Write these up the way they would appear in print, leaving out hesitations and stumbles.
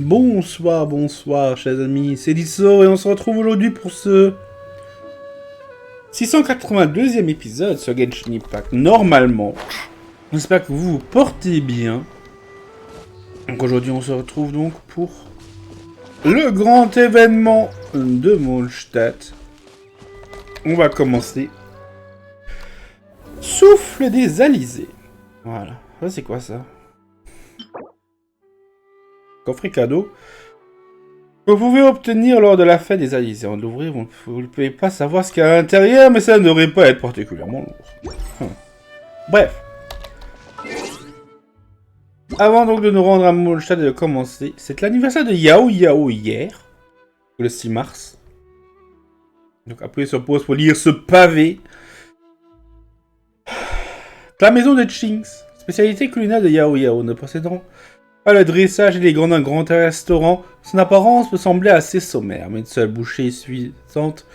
Bonsoir, bonsoir, chers amis, c'est Deaso et on se retrouve aujourd'hui pour ce 682e épisode sur Genshin Impact. Normalement, j'espère que vous vous portez bien. Donc aujourd'hui, on se retrouve donc pour le grand événement de Mondstadt. On va commencer. Souffle des Alizés. Voilà. Ça, c'est quoi ça? Coffret cadeau. Vous pouvez obtenir lors de la fête des Alizés. En l'ouvrir, vous ne pouvez pas savoir ce qu'il y a à l'intérieur, mais ça ne devrait pas être particulièrement lourd. Bref. Avant donc de nous rendre à Mondstadt et de commencer, c'est l'anniversaire de Yao hier, le 6 mars. Donc appuyez sur pause pour lire ce pavé. La maison de Chinks, spécialité culinaire de Yao, ne possédant pas le dressage élégant d'un grand restaurant, son apparence peut sembler assez sommaire, mais une seule bouchée suffisante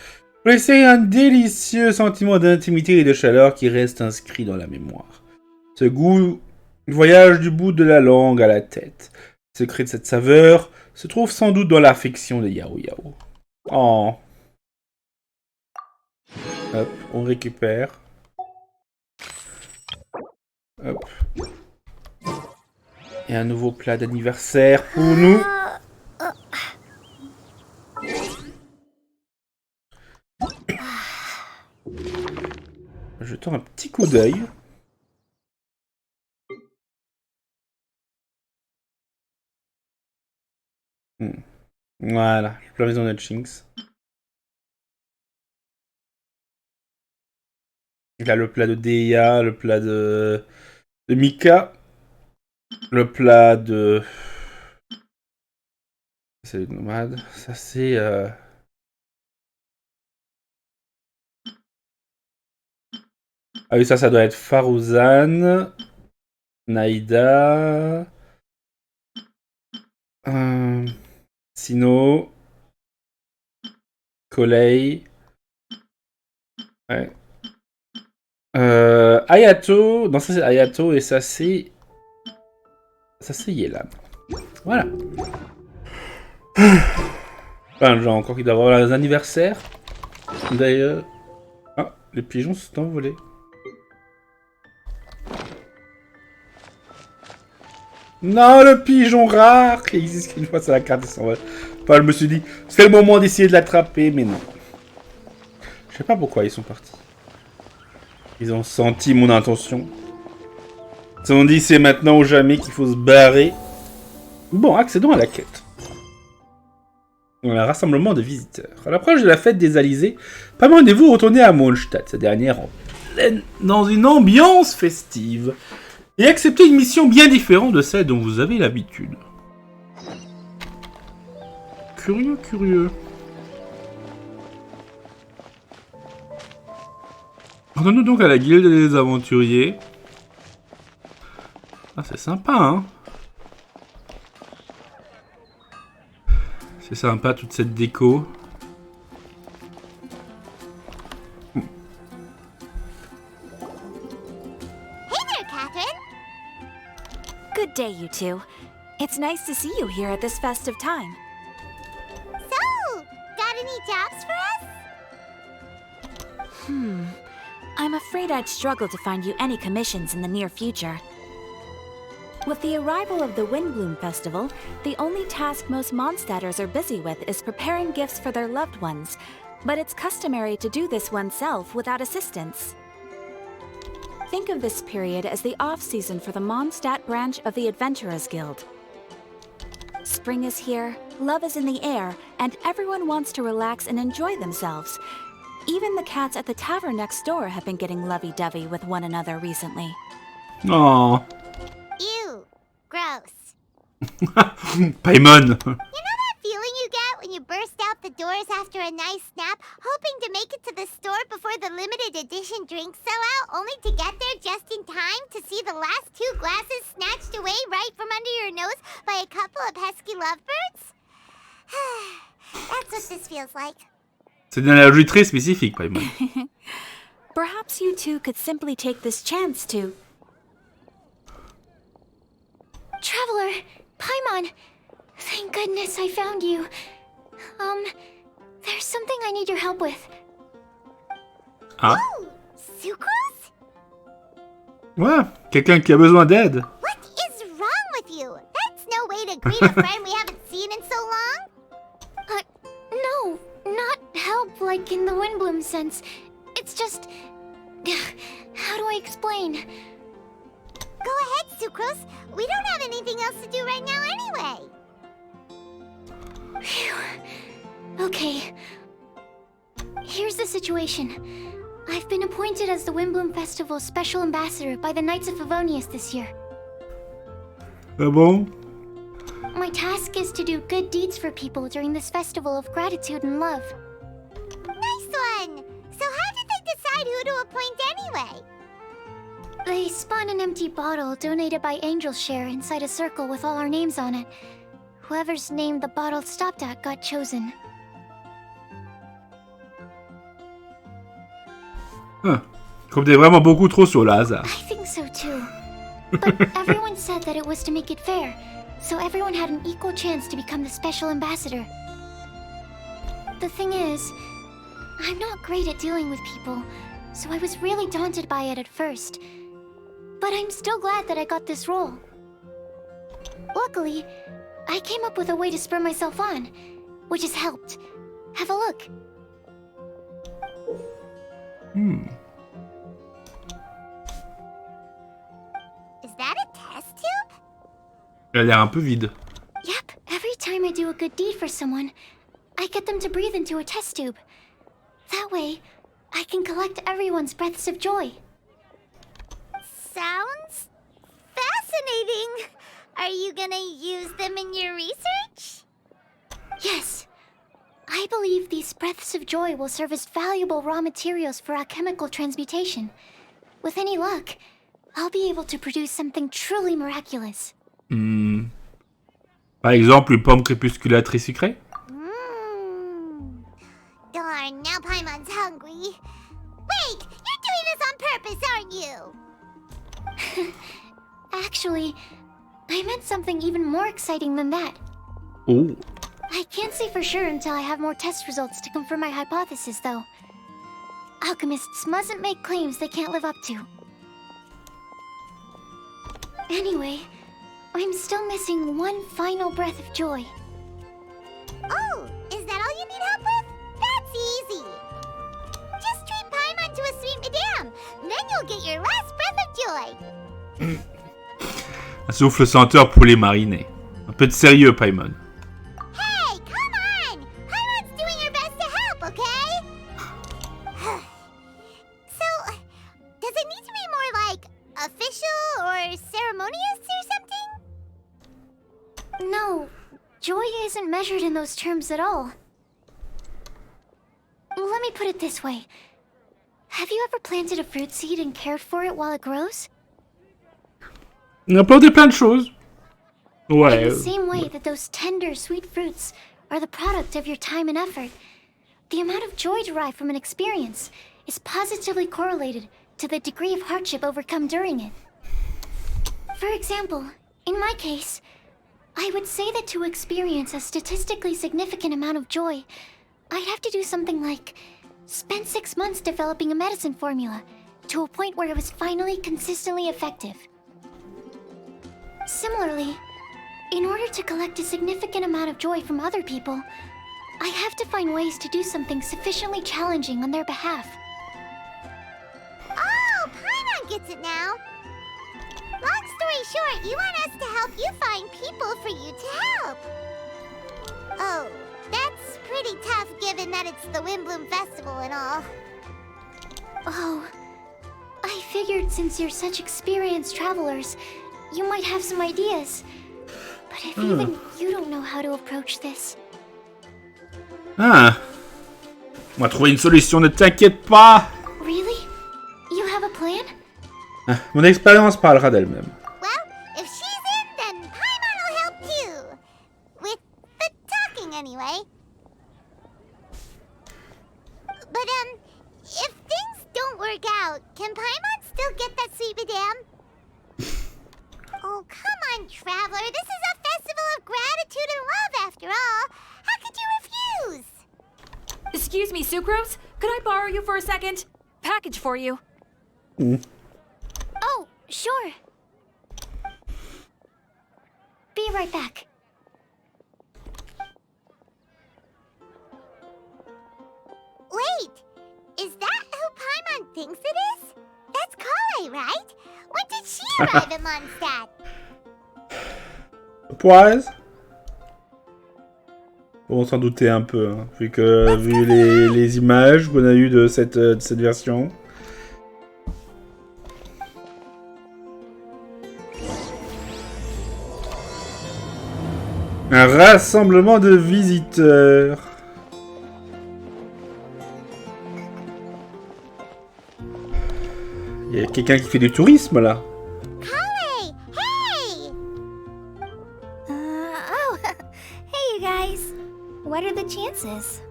pour laisser un délicieux sentiment d'intimité et de chaleur qui reste inscrit dans la mémoire. Ce goût voyage du bout de la langue à la tête. Le secret de cette saveur se trouve sans doute dans l'affection de Yao. Oh. Hop, on récupère. Hop. Et un nouveau plat d'anniversaire pour nous. Jetons un petit coup d'œil. Voilà, le plat maison de Chinks. Là, le plat de Deia, le plat de Mika, le plat de... C'est le nomade. Ça, c'est... Ah oui, ça doit être Farouzan, Naïda... Sino... Kolei... Ouais. Ayato... Non, ça c'est Ayato et ça c'est... Ça c'est Yelan. Voilà. Enfin, genre encore qu'il doit avoir les anniversaires. D'ailleurs... Ah, les pigeons se sont envolés. Non, le pigeon rare qui existe une fois sur la carte, il s'envole. Enfin, je me suis dit, c'est le moment d'essayer de l'attraper, mais non. Je sais pas pourquoi ils sont partis. Ils ont senti mon intention. Ils ont dit, c'est maintenant ou jamais qu'il faut se barrer. Bon, accédons à la quête. Un rassemblement de visiteurs. À l'approche de la fête des Alizés, pas loin de vous retourner à Mondstadt, cette dernière en pleine, dans une ambiance festive, et accepter une mission bien différente de celle dont vous avez l'habitude. Curieux. Rendons-nous donc à la guilde des aventuriers. Ah, c'est sympa, hein. C'est sympa, toute cette déco. Good day, you two. It's nice to see you here at this festive time. So, got any jobs for us? I'm afraid I'd struggle to find you any commissions in the near future. With the arrival of the Windbloom Festival, the only task most Mondstadters are busy with is preparing gifts for their loved ones, but it's customary to do this oneself without assistance. Think of this period as the off-season for the Mondstadt branch of the Adventurers Guild. Spring is here, love is in the air, and everyone wants to relax and enjoy themselves. Even the cats at the tavern next door have been getting lovey-dovey with one another recently. Oh. Ew, gross. Paimon. You know that feeling you get when you burst out the doors after a nice nap, hoping to make it to the store before the limited edition drinks sell out, only to get there just in time to see the last 2 glasses snatched away right from under your nose by a couple of pesky lovebirds? That's what this feels like. C'est une analogie très spécifique, Paimon. Perhaps you two could simply take this chance to... Traveler, Paimon, Thank goodness I found you. There's something I need your help with. Ah. Ooh, Sucrose? Ouais, quelqu'un qui a besoin d'aide. What is wrong with you? That's no way to greet a friend we haven't seen in so long. No, not help like in the Windbloom sense. It's just... How do I explain? Go ahead, Sucrose. We don't have anything else to do right now anyway. Phew. Okay. Here's the situation. I've been appointed as the Windbloom Festival's special ambassador by the Knights of Favonius this year. Ah bon? My task is to do good deeds for people during this festival of gratitude and love. Nice one. So how did they decide who to appoint anyway? They spun an empty bottle donated by Angel's Share inside a circle with all our names on it. Whoever's name the bottle stopped at got chosen. Comptez vraiment beaucoup trop sur le hasard. I think so too. But everyone said that it was to make it fair, so everyone had an equal chance to become the special ambassador. The thing is, I'm not great at dealing with people, so I was really daunted by it at first. But I'm still glad that I got this role. Luckily, I came up with a way to spur myself on, which has helped. Have a look. Is that a test tube? Elle a l'air un peu vide. Yep, every time I do a good deed for someone, I get them to breathe into a test tube. That way, I can collect everyone's breaths of joy. Sounds fascinating. Are you gonna use them in your research? Yes. I believe these breaths of joy will serve as valuable raw materials for alchemical transmutation. With any luck, I'll be able to produce something truly miraculous. Par exemple, une pomme crépusculaire très sucrée? Darn, now Paimon's hungry. Wait, you're doing this on purpose, aren't you? Actually, I meant something even more exciting than that. Oh. I can't say for sure until I have more test results to confirm my hypothesis, though. Alchemists mustn't make claims they can't live up to. Anyway, I'm still missing one final breath of joy. Oh, is that all you need help with? That's easy. Just treat Paimon to a sweet madame, then you'll get your last breath of joy. Un souffle senteur pour les mariner. Un peu de sérieux, Paimon. Hey, come on! Paimon's doing her best to help, okay? So, does it need to be more like official or ceremonious or something? No, joy isn't measured in those terms at all. Let me put it this way. Have you ever planted a fruit seed and cared for it while it grows? On a planté plein de choses. Ouais. In the same way that those tender, sweet fruits are the product of your time and effort, the amount of joy derived from an experience is positively correlated to the degree of hardship overcome during it. For example, in my case, I would say that to experience a statistically significant amount of joy, I'd have to do something like spend 6 months developing a medicine formula to a point where it was finally consistently effective. Similarly, in order to collect a significant amount of joy from other people, I have to find ways to do something sufficiently challenging on their behalf. Oh, Paimon gets it now. Long story short, you want us to help you find people for you to help. Oh, that's pretty tough given that it's the Windbloom Festival and all. Oh, I figured since you're such experienced travelers, you might have some ideas. But if even you don't know how to approach this... Ah. On va trouver une solution, ne t'inquiète pas. Really? You have a plan? Ah, mon expérience parlera d'elle-même. Well, if she's in, then Paimon will help too. With the talking, anyway. But, if things don't work out, can Paimon still get that sweet madame? Oh, come on, Traveler. This is a festival of gratitude and love, after all. How could you refuse? Excuse me, Sucrose? Could I borrow you for a second? Package for you. Oh, sure. Be right back. Wait, is that who Paimon thinks it is? That's Kale, right? When did she arrive in Mondstadt? Poise. Bon, on s'en doutait un peu, hein, vu les images qu'on a eues de cette version. Un rassemblement de visiteurs. Il y a quelqu'un qui fait du tourisme là. Kale, hey! Oh, hey you guys. What are the chances?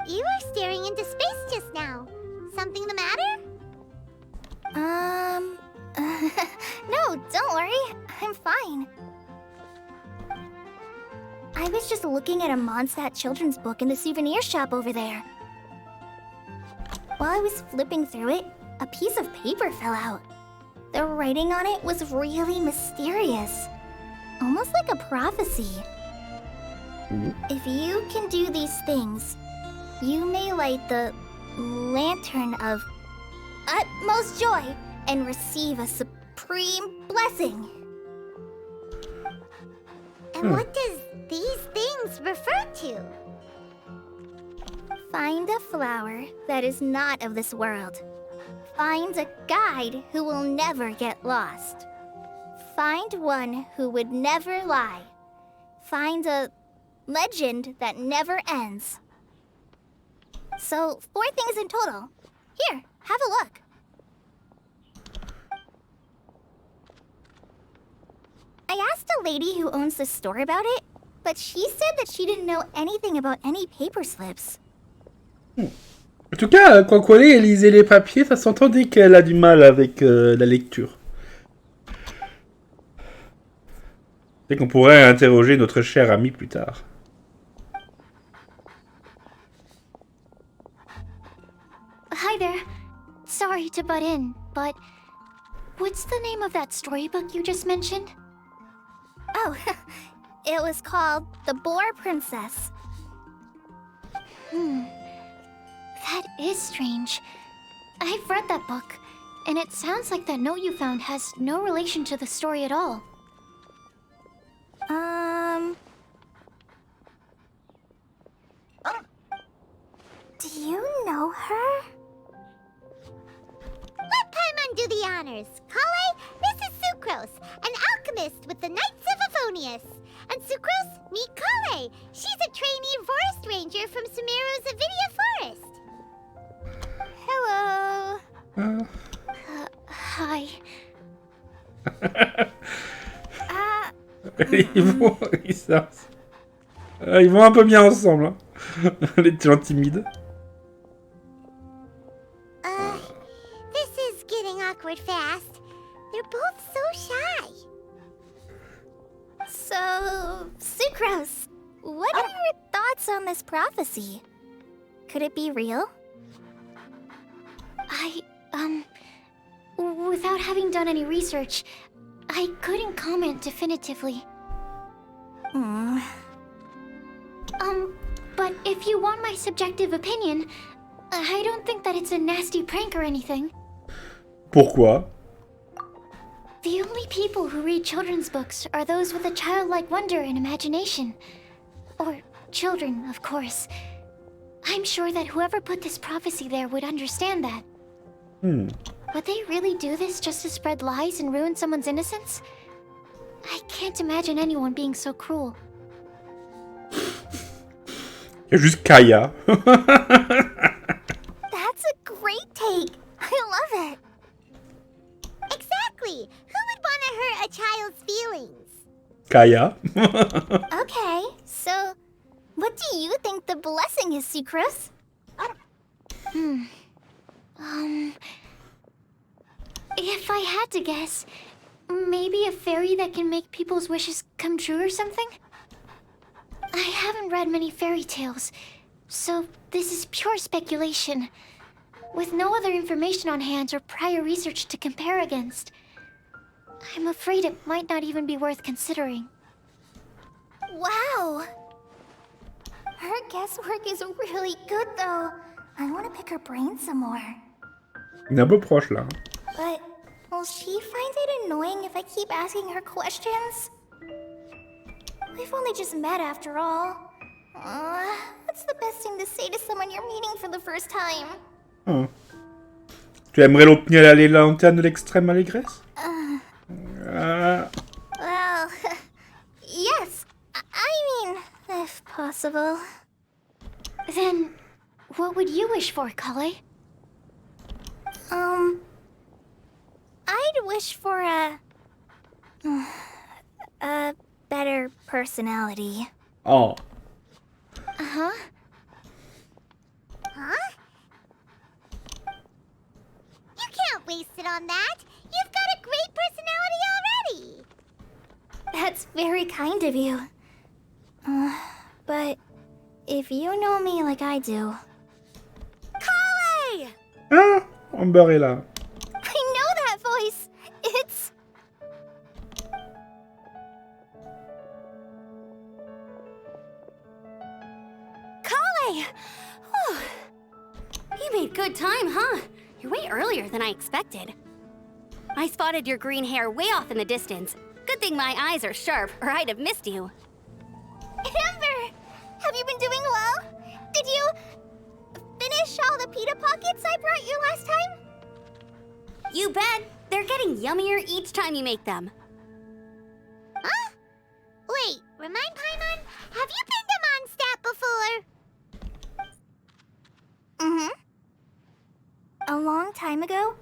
You were staring into space just now. Something the matter? No, don't worry. I'm fine. I was just looking at a Mondstadt children's book in the souvenir shop over there. While I was flipping through it, a piece of paper fell out. The writing on it was really mysterious. Almost like a prophecy. If you can do these things, you may light the lantern of utmost joy and receive a supreme blessing. And what does these things refer to? Find a flower that is not of this world. Find a guide who will never get lost. Find one who would never lie. Find a legend that never ends. So, 4 things in total. Here, have a look. I asked a lady who owns the store about it, but she said that she didn't know anything about any paper slips. En tout cas, quand Collé lisait les papiers, ça s'entendait qu'elle a du mal avec la lecture. Et qu'on pourrait interroger notre cher ami plus tard. Hi there. Sorry to butt in, but what's the name of that storybook you just mentioned? Oh, it was called The Boar Princess. That is strange. I've read that book, and it sounds like that note you found has no relation to the story at all. Do you know her? Let Paimon do the honors. Kale, this is Sucrose, an alchemist with the Knights of Avonius. And Sucrose, meet Kale. She's a trainee forest ranger from Sumeru's Avidia Forest. Hello. Hi. Ils vont un peu bien ensemble, hein. Les gens timides. This is getting awkward fast. They're both so shy. So, Sucrose, what are your thoughts on this prophecy? Could it be real? Without having done any research, I couldn't comment definitively. But if you want my subjective opinion, I don't think that it's a nasty prank or anything. Pourquoi? The only people who read children's books are those with a childlike wonder and imagination. Or children, of course. I'm sure that whoever put this prophecy there would understand that. Would they really do this just to spread lies and ruin someone's innocence? I can't imagine anyone being so cruel. Il y a juste Kaya. That's a great take. I love it. Exactly. Who would want to hurt a child's feelings? Kaya. Okay, so what do you think the blessing is, Sucrose? If I had to guess, Maybe a fairy that can make people's wishes come true or something? I haven't read many fairy tales, so this is pure speculation. With no other information on hand or prior research to compare against, I'm afraid it might not even be worth considering. Wow! Her guesswork is really good, though. I want to pick her brain some more. On est un peu proche là. But will she find it annoying if I keep asking her questions? We've only just met after all. What's the best thing to say to someone you're meeting for the first time? Oh. Tu aimerais l'obtenir la lanterne de l'extrême allégresse? Well, yes. I mean, if possible. Then, what would you wish for, Kale? I'd wish for a better personality. Oh. Huh? You can't waste it on that. You've got a great personality already. That's very kind of you. But if you know me like I do... Kale! Ah, Amber est là. I know that voice. It's... Kale! Whew. You made good time, huh? You're way earlier than I expected. I spotted your green hair way off in the distance. Good thing my eyes are sharp, or I'd have missed you. Amber! Have you been doing well? Did you... finish all the pita pockets I brought you last time? You bet. They're getting yummier each time you make them. Huh? Wait, remind Paimon, have you been to Mondstadt before? A long time ago,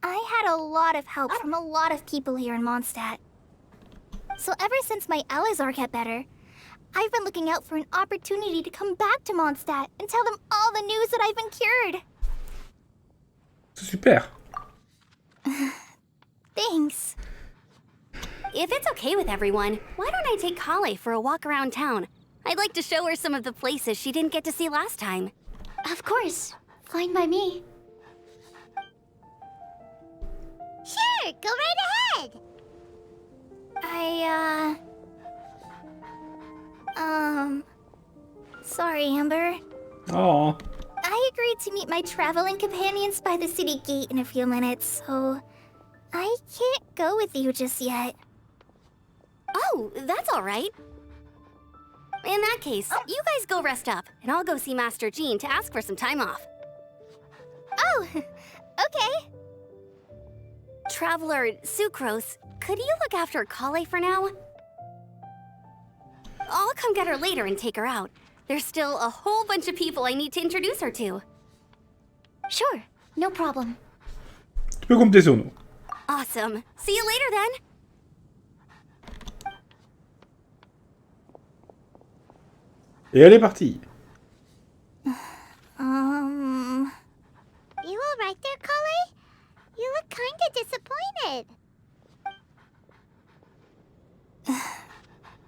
I had a lot of help from a lot of people here in Mondstadt. So ever since my Alizés got better, I've been looking out for an opportunity to come back to Mondstadt and tell them all the news that I've been cured. Super. Thanks. If it's okay with everyone, why don't I take Kale for a walk around town? I'd like to show her some of the places she didn't get to see last time. Of course. Fine by me. Sure, go right ahead. Sorry, Amber. Oh. I agreed to meet my traveling companions by the city gate in a few minutes, so I can't go with you just yet. Oh, that's all right. In that case, you guys go rest up, and I'll go see Master Jean to ask for some time off. Oh, okay. Traveler Sucrose, could you look after Kale for now? I'll come get her later and take her out. There's still a whole bunch of people I need to introduce her to. Sure, no problem. Tu peux compter sur nous. Awesome. See you later then. Et elle est partie. You all right there, Kale? You look kinda disappointed.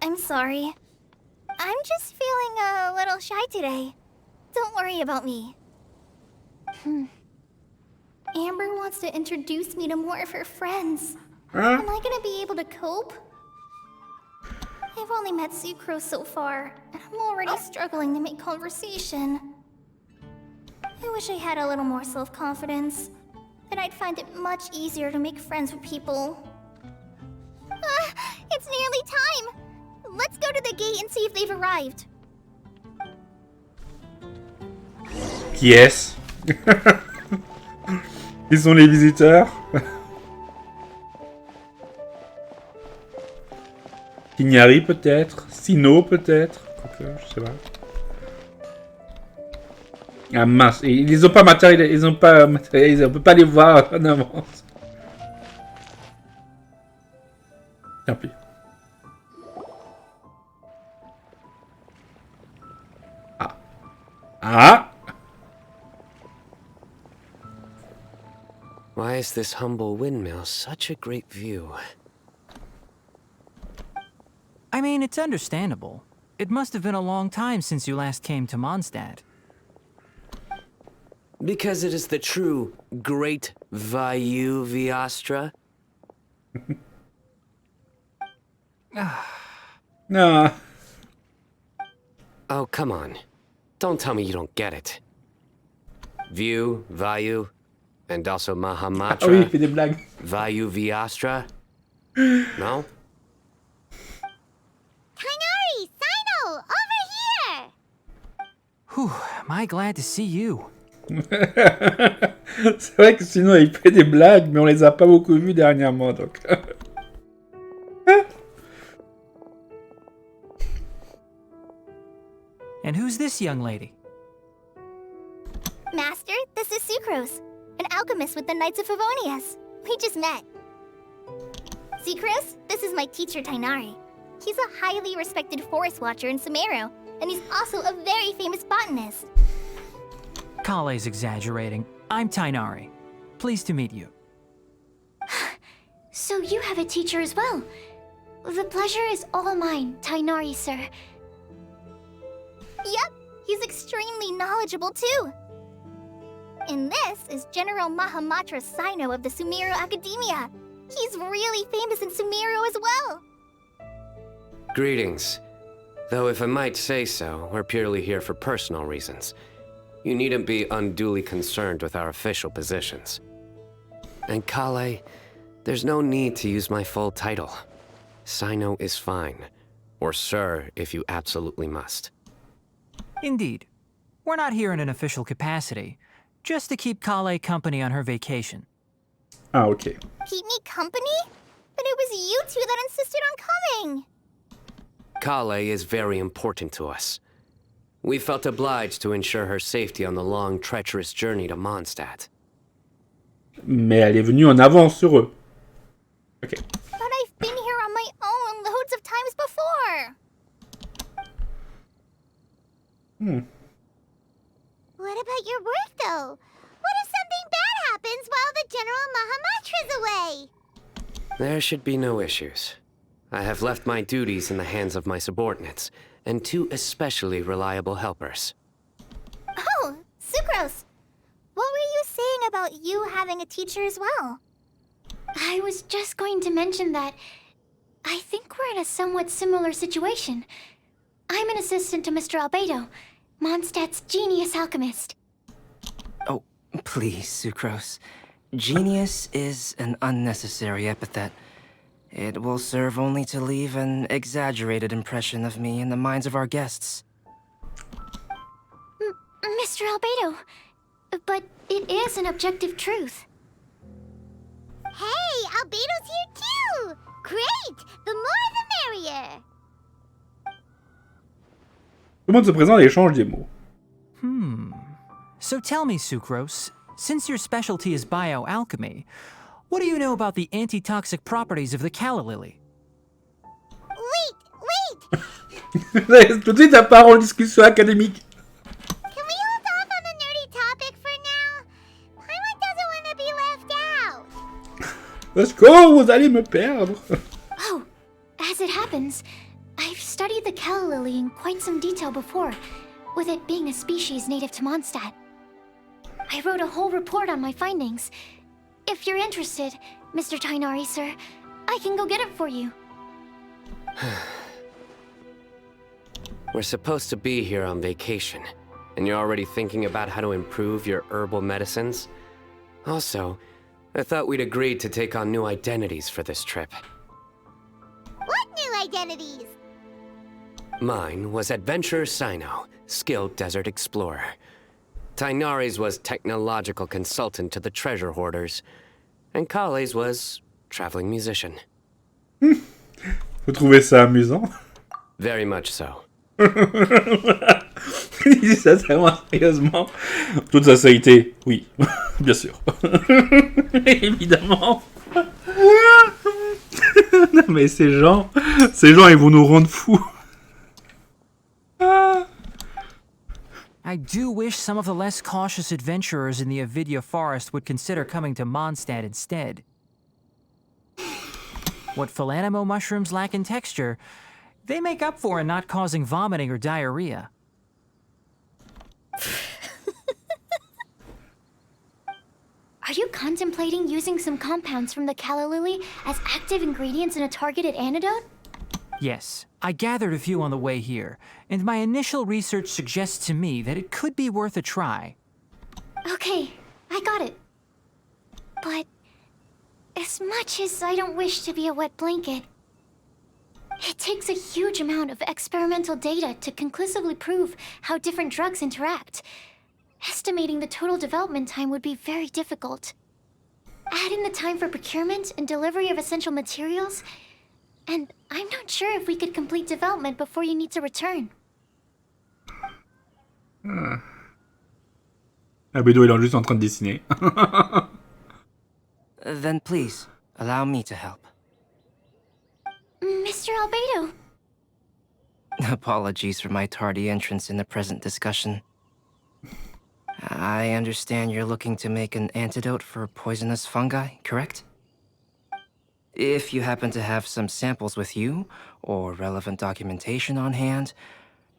I'm sorry. I'm just feeling a little shy today. Don't worry about me. Amber wants to introduce me to more of her friends. Hein? Am I gonna be able to cope? I've only met Sucrose so far, and I'm already struggling to make conversation. I wish I had a little more self-confidence. Then I'd find it much easier to make friends with people. It's nearly time! Let's go to the gate and see if they've arrived. Qui est-ce? Ils sont les visiteurs. Kignari peut-être. Sino peut-être. Je sais pas. Ah mince, ils les ont pas matérialisés, ils ont pas matérialisé, on peut pas les voir en avance. Tant pis. Ah. Ah. Why is this humble windmill such a great view? I mean, it's understandable. It must have been a long time since you last came to Mondstadt. Because it is the true Great Vayu Viastra. Nah. Oh, come on. Don't tell me you don't get it. View, Vayu, and also Mahamatra. Ah oui, il fait des blagues. Vayu Viastra? No? Kainari, Sino, over here! Whew, am I glad to see you. C'est vrai que sinon il fait des blagues, mais on les a pas beaucoup vues dernièrement, donc. And who's this young lady? Master, this is Sucrose, an alchemist with the Knights of Favonius. We just met. Sucrose, this is my teacher Tainari. He's a highly respected forest watcher in Sumeru, and he's also a very famous botanist. Kale's exaggerating. I'm Tainari. Pleased to meet you. So you have a teacher as well. The pleasure is all mine, Tainari, sir. Yep, he's extremely knowledgeable too. And this is General Mahamatra Sino of the Sumeru Academia. He's really famous in Sumeru as well. Greetings. Though if I might say so, we're purely here for personal reasons. You needn't be unduly concerned with our official positions. And Kale, there's no need to use my full title. Sino is fine. Or sir, if you absolutely must. Indeed. We're not here in an official capacity, just to keep Kale company on her vacation. Ah, ok. Keep me company? But it was you two that insisted on coming. Kale is very important to us. We felt obliged to ensure her safety on the long, treacherous journey to Mondstadt. Mais elle est venue en avance sur eux. Ok. But I've been here on my own loads of times before. What about your work, though? What if something bad happens while the General Mahamatra's away? There should be no issues. I have left my duties in the hands of my subordinates, and two especially reliable helpers. Oh, Sucrose. What were you saying about you having a teacher as well? I was just going to mention that I think we're in a somewhat similar situation. I'm an assistant to Mr. Albedo, Mondstadt's genius alchemist. Oh, please, Sucrose. Genius is an unnecessary epithet. It will serve only to leave an exaggerated impression of me in the minds of our guests. Mr. Albedo, but it is an objective truth. Hey, Albedo's here too! Great! The more the merrier! Tout le monde se présente et échange des mots. So tell me, Sucrose, since your specialty is bioalchemy, what do you know about the antitoxic properties of the calla lily? Wait! Tout de suite, ça part en discussion académique. Can we hold off on the nerdy topic for now? Paimon doesn't want to be left out. Let's go, vous allez me perdre. Oh, as it happens, I've studied the calla lily in quite some detail before, with it being a species native to Mondstadt. I wrote a whole report on my findings. If you're interested, Mr. Tainari, sir, I can go get it for you. We're supposed to be here on vacation, and you're already thinking about how to improve your herbal medicines? Also, I thought we'd agreed to take on new identities for this trip. What new identities? Mine was Adventurer Sino, skilled desert explorer. Tainari's was technological consultant to the treasure hoarders. And Kale's was traveling musician. Vous trouvez ça amusant? Very much so. Il dit ça tellement sérieusement. Toute sincérité, oui, bien sûr. Évidemment. Non mais ces gens, ils vont nous rendre fous. I do wish some of the less cautious adventurers in the Avidya forest would consider coming to Mondstadt instead. What Phalanimo mushrooms lack in texture, They make up for in not causing vomiting or diarrhea. Are you contemplating using some compounds from the calla lily as active ingredients in a targeted antidote? Yes, I gathered a few on the way here, and my initial research suggests to me that it could be worth a try. Okay, I got it. But as much as I don't wish to be a wet blanket, it takes a huge amount of experimental data to conclusively prove how different drugs interact. Estimating the total development time would be very difficult. Add in the time for procurement and delivery of essential materials, and I'm not sure if we could complete development before you need to return. Albedo il est juste en train de dessiner. Then please, allow me to help. Mr. Albedo. Apologies for my tardy entrance in the present discussion. I understand you're looking to make an antidote for poisonous fungi, correct? If you happen to have some samples with you, or relevant documentation on hand,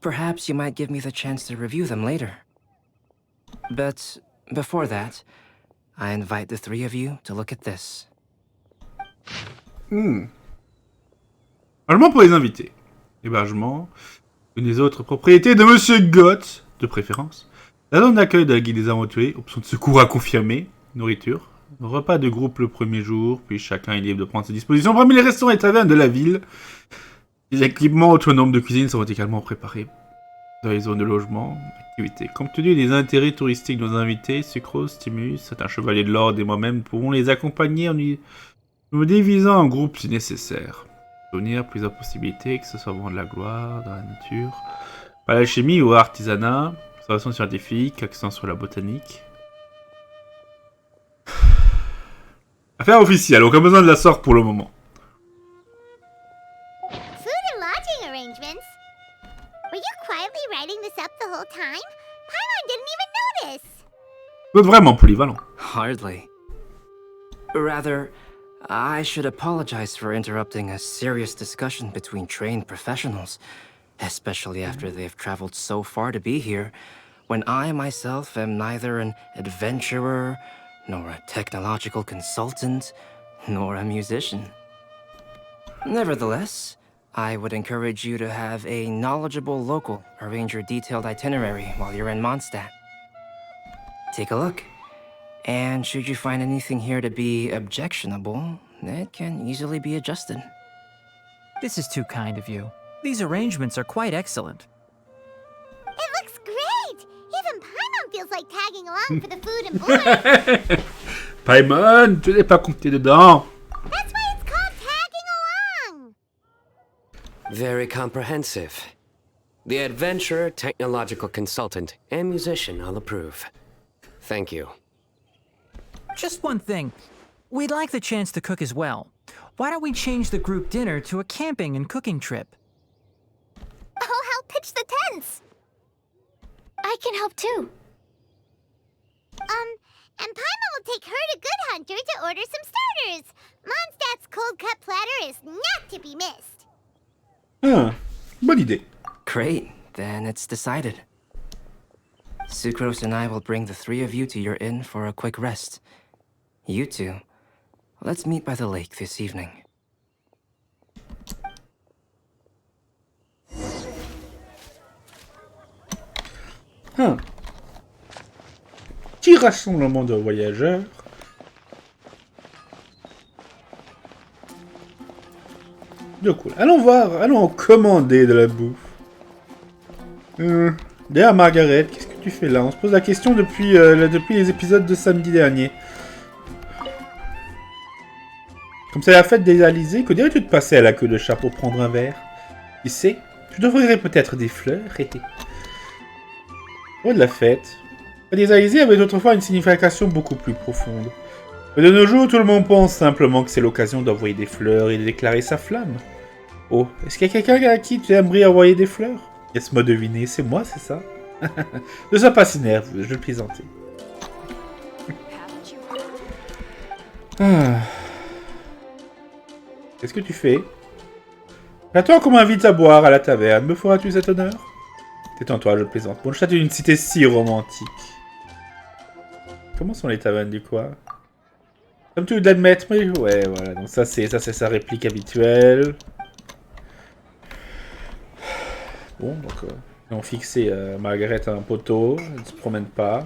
perhaps you might give me the chance to review them later. But before that, I invite the three of you to look at this. Logement pour les invités. Hébergement. Une des autres propriétés de Monsieur Gott, de préférence. La zone d'accueil de la guilde des aventuriers. Option de secours à confirmer. Nourriture. Repas de groupe le premier jour. Puis chacun est libre de prendre ses dispositions parmi les restaurants et tavernes de la ville. Les équipements autonomes de cuisine seront également préparés. Dans les zones de logement. Activités. Compte tenu des intérêts touristiques de nos invités, Sucrose, Stimus, certains chevaliers de l'ordre et moi-même pourrons les accompagner en nous divisant en groupes si nécessaire. Devenir plusieurs possibilités, que ce soit vraiment de la gloire, dans la nature, par l'alchimie ou artisanat, observation scientifique, accent sur la botanique. Affaire officielle, aucun besoin de la sorte pour le moment. Food and lodging arrangements? Were you quietly writing this up the whole time? Paimon didn't even notice! Vous êtes vraiment polyvalent. Hardly. Rather, I should apologize for interrupting a serious discussion between trained professionals, especially after they've traveled so far to be here, when I myself am neither an adventurer, nor a technological consultant, nor a musician. Nevertheless, I would encourage you to have a knowledgeable local arrange your detailed itinerary while you're in Mondstadt. Take a look. And should you find anything here to be objectionable, it can easily be adjusted. This is too kind of you. These arrangements are quite excellent. It looks great! Even Paimon feels like tagging along for the food and board. Paimon, tu n'es pas compté dedans. That's why it's called tagging along! Very comprehensive. The adventurer, technological consultant, and musician all approve. Thank you. Just one thing. We'd like the chance to cook as well. Why don't we change the group dinner to a camping and cooking trip? I'll help pitch the tents! I can help too. And Paimon will take her to Good Hunter to order some starters. Mondstadt's cold-cut platter is not to be missed. Bonne idée. Great, then it's decided. Sucrose and I will bring the three of you to your inn for a quick rest. You two, let's meet by the lake this evening. Petit rassemblement de voyageurs. De cool. Allons voir, allons commander de la bouffe. D'ailleurs, Margaret, qu'est-ce que tu fais là? On se pose la question depuis les épisodes de samedi dernier. Comme c'est la fête des Alizés, que dirais-tu de passer à la queue de chat pour prendre un verre? Qui sait? Tu devrais peut-être des fleurs. Oh, de la fête. Les Alizés avaient autrefois une signification beaucoup plus profonde. Mais de nos jours, tout le monde pense simplement que c'est l'occasion d'envoyer des fleurs et de déclarer sa flamme. Oh, est-ce qu'il y a quelqu'un à qui tu aimerais envoyer des fleurs? Laisse-moi deviner, c'est moi, c'est ça? Ne sois pas si nerveux, je vais plaisanter. Qu'est-ce que tu fais? J'attends qu'on m'invite à boire à la taverne. Me feras-tu cet honneur? Détends-toi, je plaisante. Mondstadt est une cité si romantique. Comment sont les tavernes du coin? Comme tu veux l'admettre, mais ouais, voilà. Donc ça c'est sa réplique habituelle. Bon, donc ils ont fixé Margaret à un poteau. Elle ne se promène pas.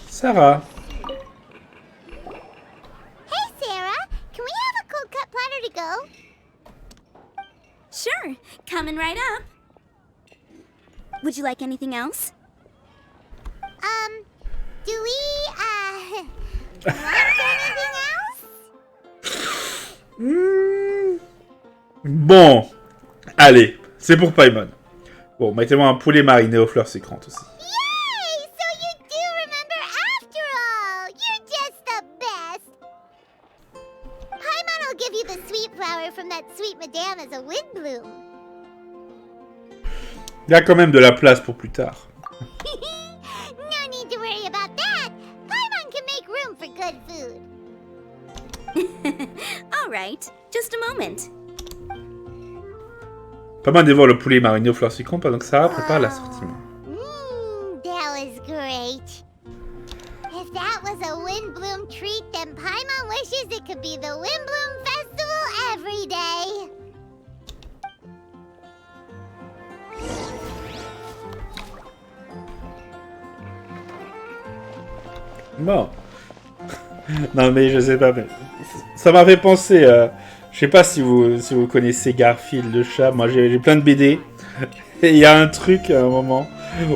Sarah. Hey, Sarah! Can we have a cold cut platter to go? Sure, coming right up. Would you like anything else? Do we, want anything else? Bon. Allez, c'est pour Paimon. Bon, mettez-moi un poulet mariné aux fleurs sécrantes aussi. Yay! So you do remember after all! You're just the best! Paimon will give you the sweet flower from that sweet madame as a wind bloom. Il y a quand même de la place pour plus tard. No need to worry about that! Paimon can make room for good food. All right, just a moment. Paimon dévore le poulet mariné aux fleurs sécrantes pendant que Sarah prépare l'assortiment. That was great. If that was a wind bloom treat, then Paimon wishes it could be the Wind Bloom Festival every day. Bon. Non mais je sais pas, mais ça m'a fait penser. Je sais pas si vous connaissez Garfield le chat. Moi j'ai plein de BD. Et il y a un truc à un moment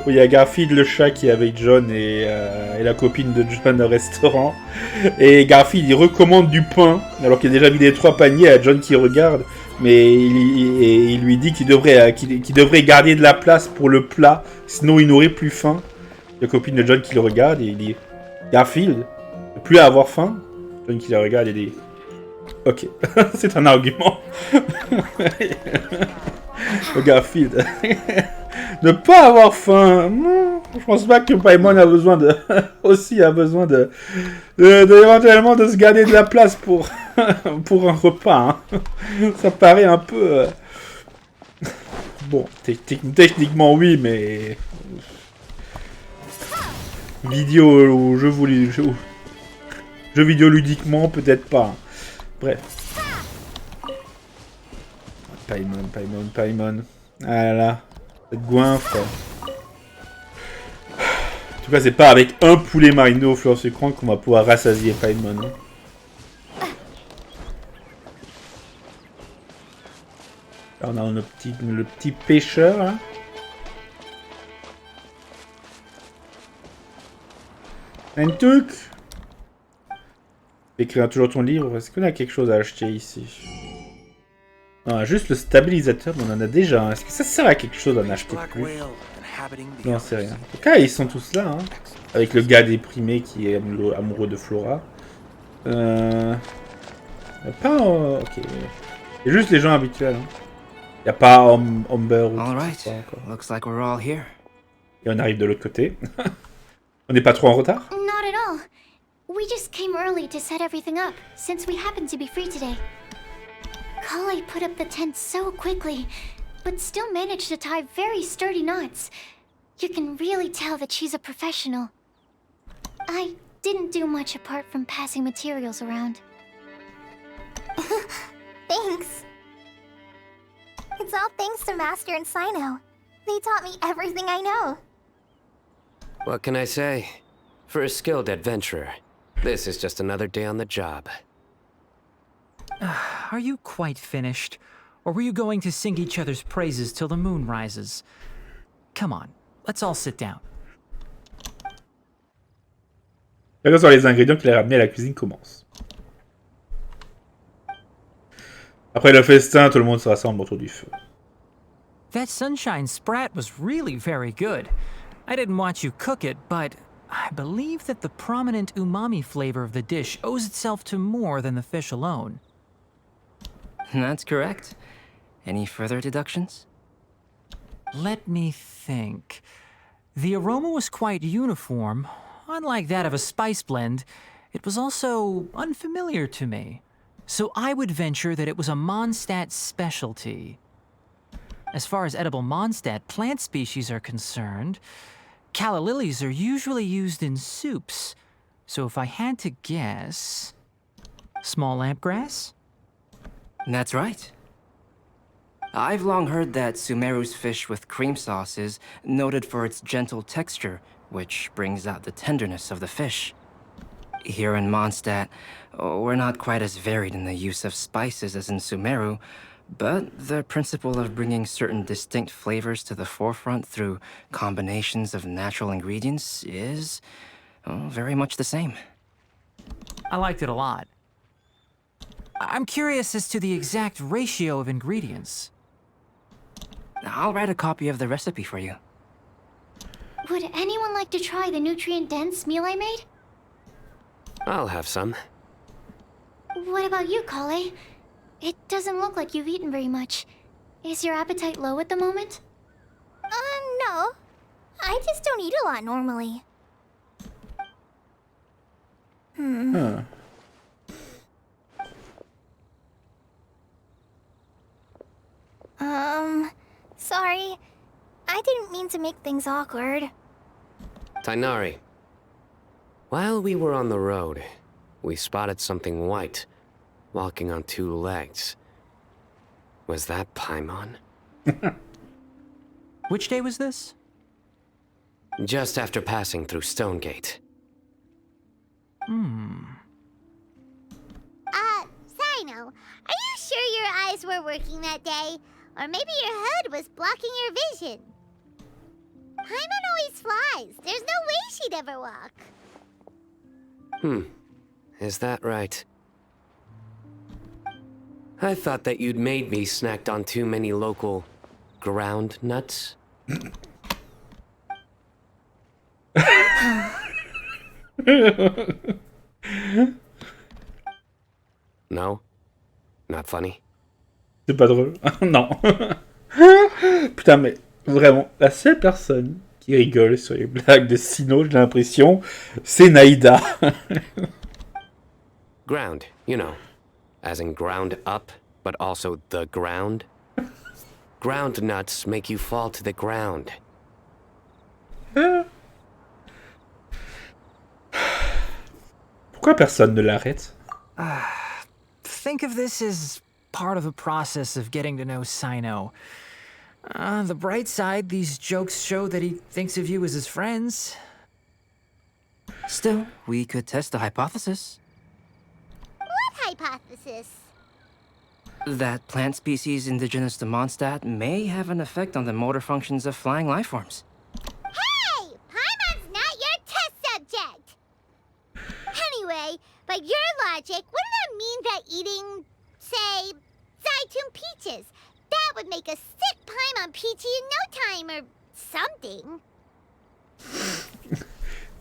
où il y a Garfield le chat qui est avec John et la copine de John au restaurant. Et Garfield il recommande du pain alors qu'il a déjà vidé 3 paniers à John qui regarde. Mais il lui dit qu'il devrait garder de la place pour le plat, sinon il n'aurait plus faim. La copine de John qui le regarde et il dit Garfield, ne plus à avoir faim. John qui le regarde et dit ok, c'est un argument. Garfield. Ne pas avoir faim. Je pense pas que Paimon a besoin de éventuellement de se garder de la place pour un repas. Hein. Ça paraît un peu bon, techniquement oui, mais vidéo ou jeu vidéo ludiquement peut-être pas. Bref. Paimon. Ah là là. Cette goinfre. En tout cas, c'est pas avec un poulet mariné aux fleurs sécrantes qu'on va pouvoir rassasier Paimon. Là, on a le petit pêcheur, là. Un truc. Écrire toujours ton livre. Est-ce qu'on a quelque chose à acheter ici? Non, juste le stabilisateur, mais on en a déjà. Est-ce que ça sert à quelque chose d'en acheter plus? Non, c'est rien. En tout cas, ils sont tous là, hein. Avec le gars déprimé qui est amoureux de Flora. Pas... Ok. C'est juste les gens habituels, hein. Y a pas Humber ou tout ça encore. Looks like we're all here. Et on arrive de l'autre côté. On n'est pas trop en retard? Not at all. We just came early to set everything up, since we happen to be free today. Kale put up the tent so quickly, but still managed to tie very sturdy knots. You can really tell that she's a professional. I didn't do much apart from passing materials around. Thanks. It's all thanks to Master and Sino. They taught me everything I know. What can I say? For a skilled adventurer, this is just another day on the job. Are you quite finished? Or were you going to sing each other's praises till the moon rises? Come on, let's all sit down. La sur les ingrédients qu'il a ramenés à la cuisine commence. Après le festin, tout le monde se rassemble autour du feu. That sunshine sprat was really very good. I didn't watch you cook it, but I believe that the prominent umami flavor of the dish owes itself to more than the fish alone. That's correct. Any further deductions? Let me think. The aroma was quite uniform. Unlike that of a spice blend, it was also unfamiliar to me. So I would venture that it was a Mondstadt specialty. As far as edible Mondstadt plant species are concerned, calla lilies are usually used in soups. So if I had to guess... small lampgrass? That's right. I've long heard that Sumeru's fish with cream sauce is noted for its gentle texture, which brings out the tenderness of the fish. Here in Mondstadt, we're not quite as varied in the use of spices as in Sumeru, but the principle of bringing certain distinct flavors to the forefront through combinations of natural ingredients is very much the same. I liked it a lot. I'm curious as to the exact ratio of ingredients. I'll write a copy of the recipe for you. Would anyone like to try the nutrient-dense meal I made? I'll have some. What about you, Kale? It doesn't look like you've eaten very much. Is your appetite low at the moment? No. I just don't eat a lot normally. Huh. Sorry. I didn't mean to make things awkward. Tainari. While we were on the road, we spotted something white, walking on two legs. Was that Paimon? Which day was this? Just after passing through Stonegate. Sino, are you sure your eyes were working that day? Or maybe your hood was blocking your vision? Paimon always flies. There's no way she'd ever walk. Is that right? I thought that you'd made me snacked on too many local ground nuts. No? Not funny? C'est pas drôle. Non. Putain, mais vraiment, la seule personne qui rigole sur les blagues de Sino, j'ai l'impression, c'est Naïda. Ground, you know. As in ground up, but also the ground. Ground nuts make you fall to the ground. Pourquoi personne ne l'arrête? Think of this as part of the process of getting to know Sino. The bright side, these jokes show that he thinks of you as his friends. Still, we could test the hypothesis. What hypothesis? That plant species indigenous to Mondstadt may have an effect on the motor functions of flying lifeforms. Hey! Paimon's not your test subject! Anyway, by your logic, wouldn't that mean that eating, say, Zaitun peaches, that would make a sick Paimon peachy in no time or something?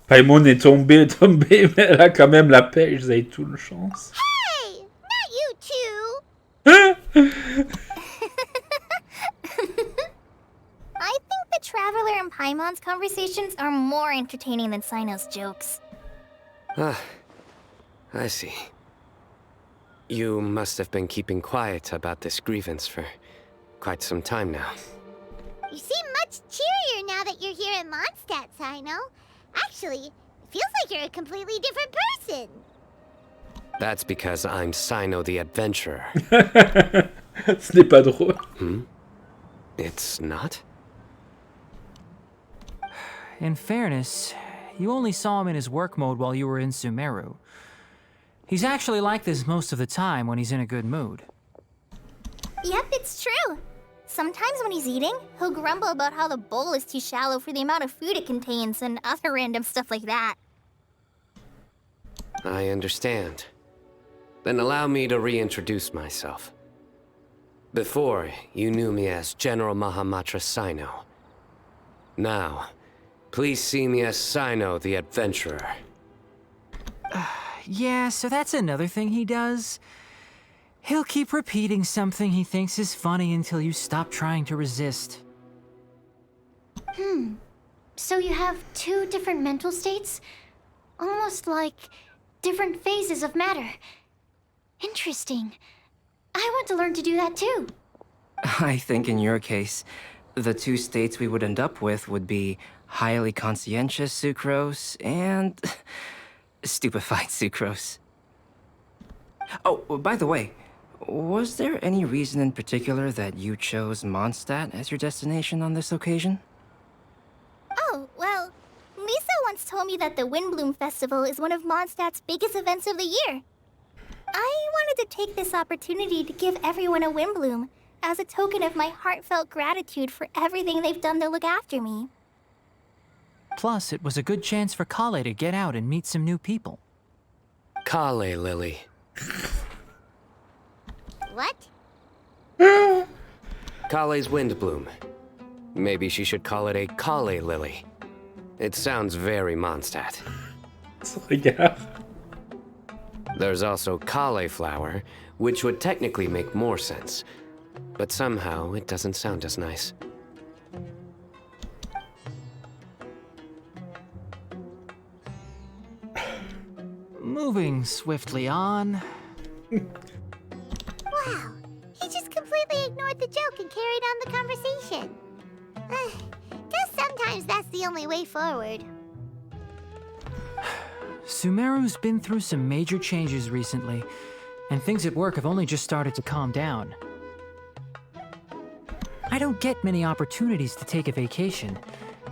Paimon est tombé, mais elle a quand même la pêche, vous avez toute une chance. Hey! Not you too! I think the Traveler and Paimon's conversations are more entertaining than Sino's jokes. I see. You must have been keeping quiet about this grievance for quite some time now. You seem much cheerier now that you're here in Mondstadt, Sino. Actually, it feels like you're a completely different person. That's because I'm Sino the Adventurer. Ce n'est pas drôle. It's not? In fairness, you only saw him in his work mode while you were in Sumeru. He's actually like this most of the time when he's in a good mood. Yep, it's true. Sometimes when he's eating, he'll grumble about how the bowl is too shallow for the amount of food it contains and other random stuff like that. I understand. Then allow me to reintroduce myself. Before, you knew me as General Mahamatra Sino. Now, please see me as Sino the Adventurer. Yeah, so that's another thing he does. He'll keep repeating something he thinks is funny until you stop trying to resist. So you have two different mental states? Almost like different phases of matter. Interesting. I want to learn to do that too. I think in your case, the two states we would end up with would be highly conscientious sucrose and stupefied sucrose. Oh, by the way, was there any reason in particular that you chose Mondstadt as your destination on this occasion? Oh, well, Lisa once told me that the Windbloom Festival is one of Mondstadt's biggest events of the year. I wanted to take this opportunity to give everyone a Windbloom as a token of my heartfelt gratitude for everything they've done to look after me. Plus, it was a good chance for Kale to get out and meet some new people. Kale, Lily. What? Kale's Windbloom. Maybe she should call it a Kale Lily. It sounds very Mondstadt. Regarde. There's also cauliflower, which would technically make more sense. But somehow, it doesn't sound as nice. Moving swiftly on. Wow, he just completely ignored the joke and carried on the conversation. Guess sometimes that's the only way forward. Sumeru's been through some major changes recently, and things at work have only just started to calm down. I don't get many opportunities to take a vacation,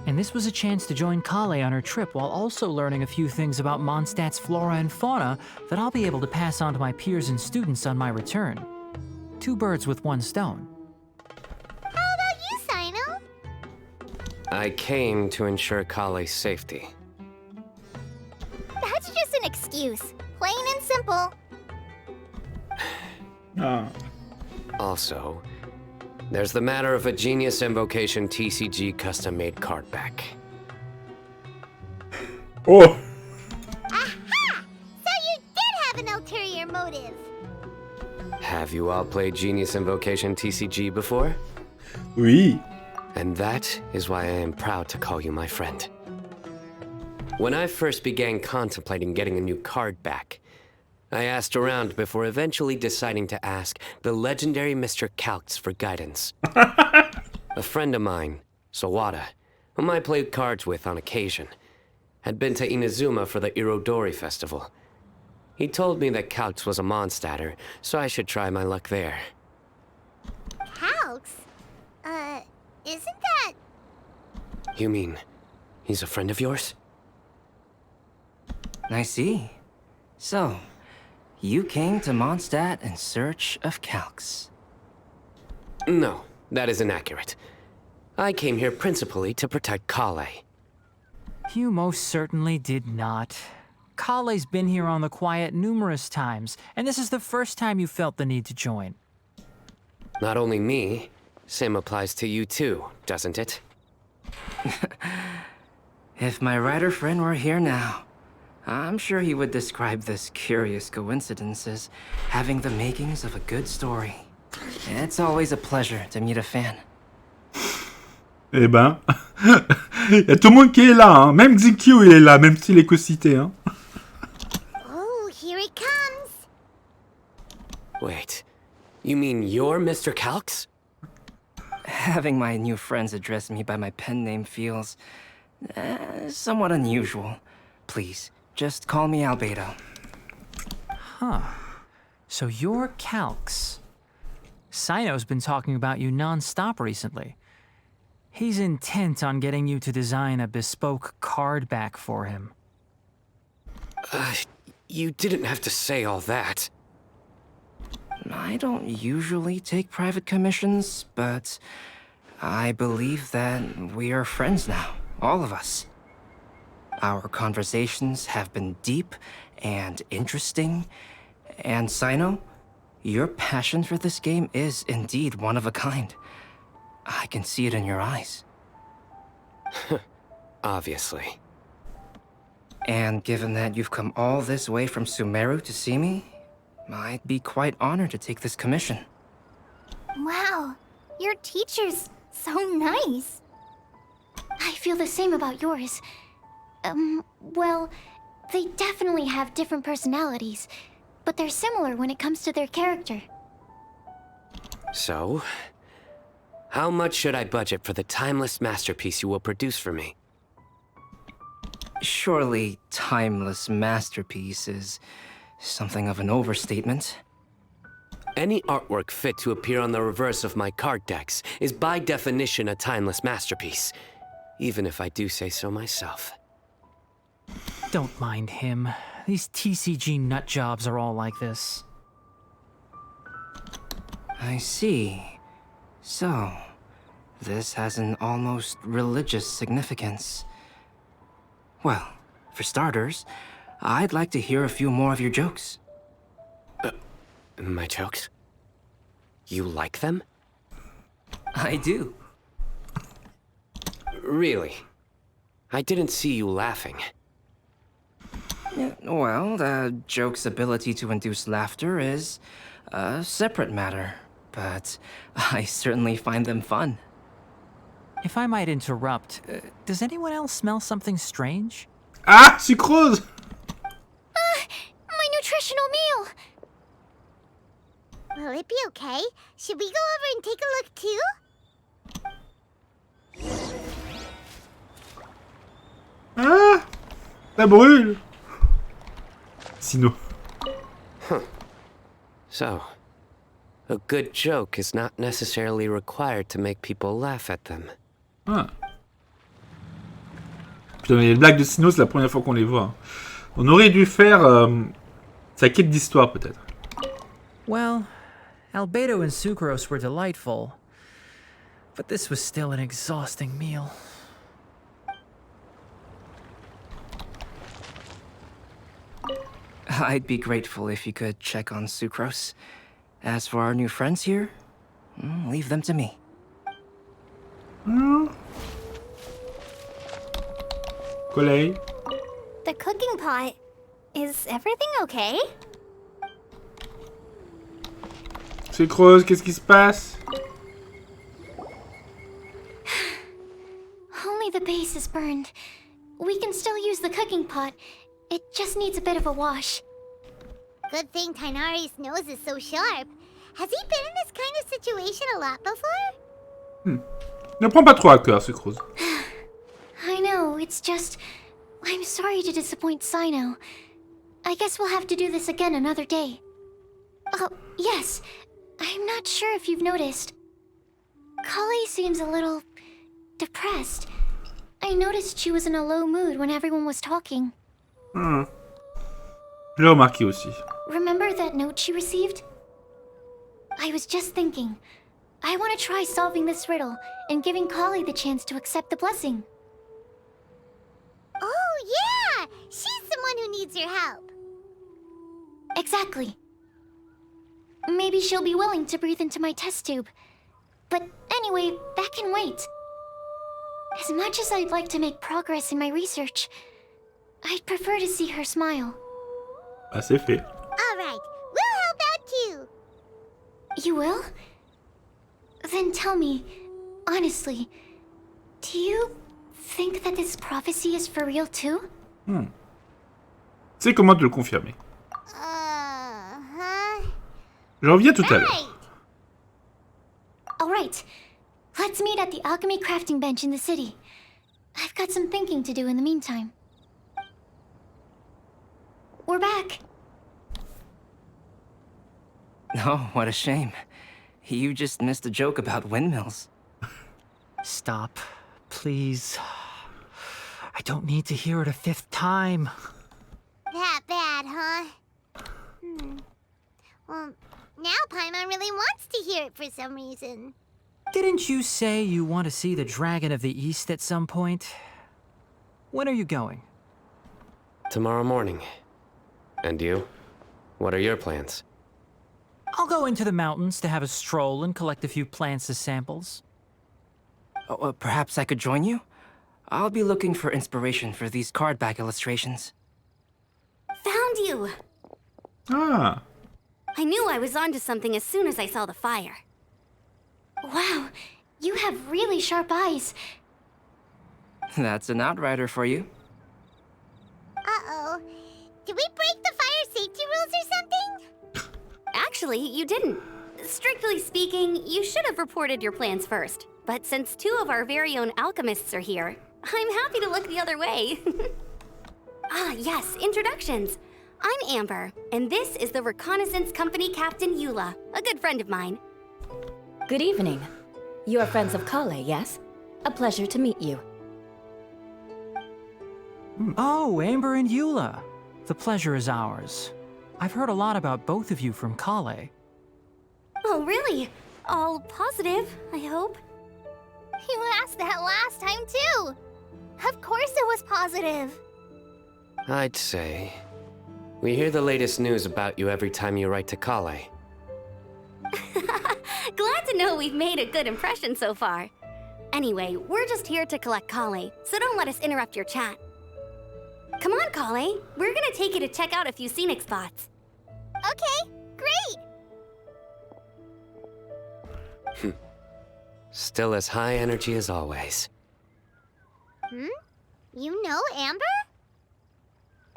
and this was a chance to join Kale on her trip while also learning a few things about Mondstadt's flora and fauna that I'll be able to pass on to my peers and students on my return. 2 birds with 1 stone. How about you, Sino? I came to ensure Kale's safety. That's just an excuse. Plain and simple. Ah. Also, there's the matter of a Genius Invocation TCG custom-made card back. Oh. Aha! So you did have an ulterior motive. Have you all played Genius Invocation TCG before? Oui. And that is why I am proud to call you my friend. When I first began contemplating getting a new card back, I asked around before eventually deciding to ask the legendary Mr. Calx for guidance. A friend of mine, Sawada, whom I played cards with on occasion, had been to Inazuma for the Aujourd'hui festival. He told me that Calx was a Mondstadter, so I should try my luck there. Calx? Isn't that... You mean, he's a friend of yours? I see. So, you came to Mondstadt in search of Calx. No, that is inaccurate. I came here principally to protect Kale. You most certainly did not. Kale's been here on the quiet numerous times, and this is the first time you felt the need to join. Not only me, same applies to you too, doesn't it? If my writer friend were here now, I'm sure he would describe this curious coincidence as having the makings of a good story. It's always a pleasure to meet a fan. Eh ben, il y a tout le monde qui est là, hein. Même Xikyu il est là, même s'il est que cité, hein. Oh, here it comes. Wait, you mean you're Mr. Calx? Having my new friends address me by my pen name feels somewhat unusual. Please, just call me Albedo. Huh. So you're Calx. Sino's been talking about you non-stop recently. He's intent on getting you to design a bespoke card back for him. You didn't have to say all that. I don't usually take private commissions, but I believe that we are friends now, all of us. Our conversations have been deep and interesting, and Sino, your passion for this game is indeed one of a kind. I can see it in your eyes. Obviously. And given that you've come all this way from Sumeru to see me, I'd be quite honored to take this commission. Wow, your teacher's so nice. I feel the same about yours. Well, they definitely have different personalities, but they're similar when it comes to their character. So, how much should I budget for the timeless masterpiece you will produce for me? Surely, timeless masterpiece is something of an overstatement. Any artwork fit to appear on the reverse of my card decks is by definition a timeless masterpiece, even if I do say so myself. Don't mind him. These TCG nut jobs are all like this. I see. So, this has an almost religious significance. Well, for starters, I'd like to hear a few more of your jokes. My jokes? You like them? I do. Really? I didn't see you laughing. Yeah, well, the joke's ability to induce laughter is a separate matter, but I certainly find them fun. If I might interrupt, does anyone else smell something strange? Ah, Sucrose! My nutritional meal! Will it be okay? Should we go over and take a look too? Ah, ça brûle. Sino. So, a good joke is not necessarily required to make people laugh at them. Ah. Putain, mais les blagues de Sino, c'est la première fois qu'on les voit. On aurait dû faire sa quête d'histoire, peut-être. Well, Albedo and Sucrose were delightful, but this was still an exhausting meal. I'd be grateful if you could check on Sucrose. As for our new friends here, leave them to me. Collègue. The cooking pot. Is everything okay? Sucrose, qu'est-ce qui se passe? Only the base is burned. We can still use the cooking pot. It just needs a bit of a wash. Good thing Tainari's nose is so sharp. Has he been in this kind of situation a lot before? Ne prends pas trop à cœur, Sucrose. I know, it's just... I'm sorry to disappoint Sino. I guess we'll have to do this again another day. Oh, yes. I'm not sure if you've noticed. Kali seems a little... depressed. I noticed she was in a low mood when everyone was talking. Je l'ai remarqué aussi. Remember that note she received? I was just thinking. I want to try solving this riddle and giving Kali the chance to accept the blessing. Oh, yeah! She's someone who needs your help. Exactly. Maybe she'll be willing to breathe into my test tube. But anyway, that can wait. As much as I'd like to make progress in my research, I'd prefer to see her smile. Ah, c'est fait. All right, we'll help out too. You will? Then tell me, honestly, do you think that this prophecy is for real too? Tu sais comment te le confirmer. Je reviens tout à l'heure. Right. Alright, let's meet at the alchemy crafting bench in the city. I've got some thinking to do in the meantime. We're back. Oh, what a shame. You just missed a joke about windmills. Stop, please. I don't need to hear it a fifth time. That bad, huh? Well, now Paimon really wants to hear it for some reason. Didn't you say you want to see the Dragon of the East at some point? When are you going? Tomorrow morning. And you? What are your plans? I'll go into the mountains to have a stroll and collect a few plants as samples. Oh, perhaps I could join you? I'll be looking for inspiration for these card back illustrations. Found you! Ah. I knew I was onto something as soon as I saw the fire. Wow, you have really sharp eyes. That's an outrider for you. Uh-oh. Did we break the fire safety rules or something? didn't. Strictly speaking, you should have reported your plans first. But since 2 of our very own alchemists are here, I'm happy to look the other way. Ah, yes, introductions. I'm Amber, and this is the Reconnaissance Company Captain Eula, a good friend of mine. Good evening. You are friends of Kale, yes? A pleasure to meet you. Oh, Amber and Eula. The pleasure is ours. I've heard a lot about both of you from Kale. Oh, really? All positive, I hope. You asked that last time, too. Of course it was positive. I'd say. We hear the latest news about you every time you write to Kale. Glad to know we've made a good impression so far. Anyway, we're just here to collect Kale, so don't let us interrupt your chat. Come on, Kale. We're gonna take you to check out a few scenic spots. Okay, great. Still as high energy as always. You know Amber?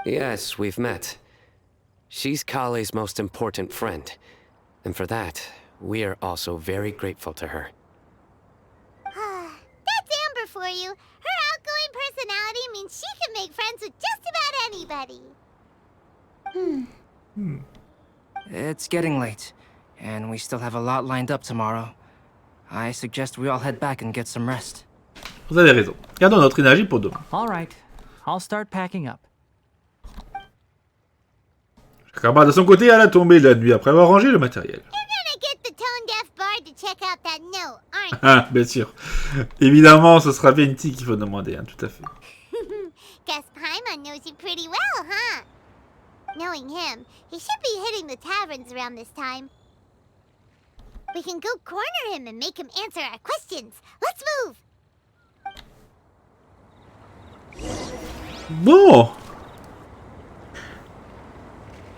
Yes, we've met. She's Kale's most important friend. And for that, we are also very grateful to her. That's Amber for you. Her outgoing personality means she can make friends with just about anybody. It's getting late, and we still have a lot lined up tomorrow. I suggest we all head back and get some rest. Vous avez raison. Gardons notre énergie pour demain. All right, I'll start packing up. Chacun de son côté à la tombée de la nuit après avoir rangé le matériel. You're gonna get the tone-deaf bard to check out that note, aren't you? Ah, bien sûr. Évidemment, ce sera Venti qu'il faut demander, hein, tout à fait. Guess Paimon knows you pretty well, huh? Knowing him, he should be hitting the taverns around this time. We can go corner him and make him answer our questions. Let's move! Bon.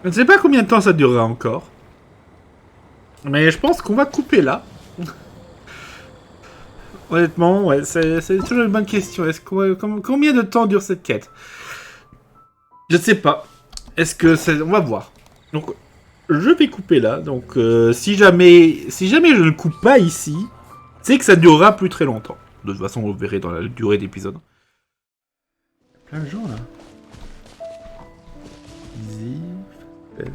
Je ne sais pas combien de temps ça durera encore. Mais je pense qu'on va couper là. Honnêtement, ouais, c'est toujours une bonne question. Combien de temps dure cette quête? Je ne sais pas. Est-ce que c'est... On va voir. Donc, je vais couper là. Donc, si jamais je ne coupe pas ici, c'est que ça durera plus très longtemps. De toute façon, vous verrez dans la durée d'épisode. Plein de gens là. Easy, Ben,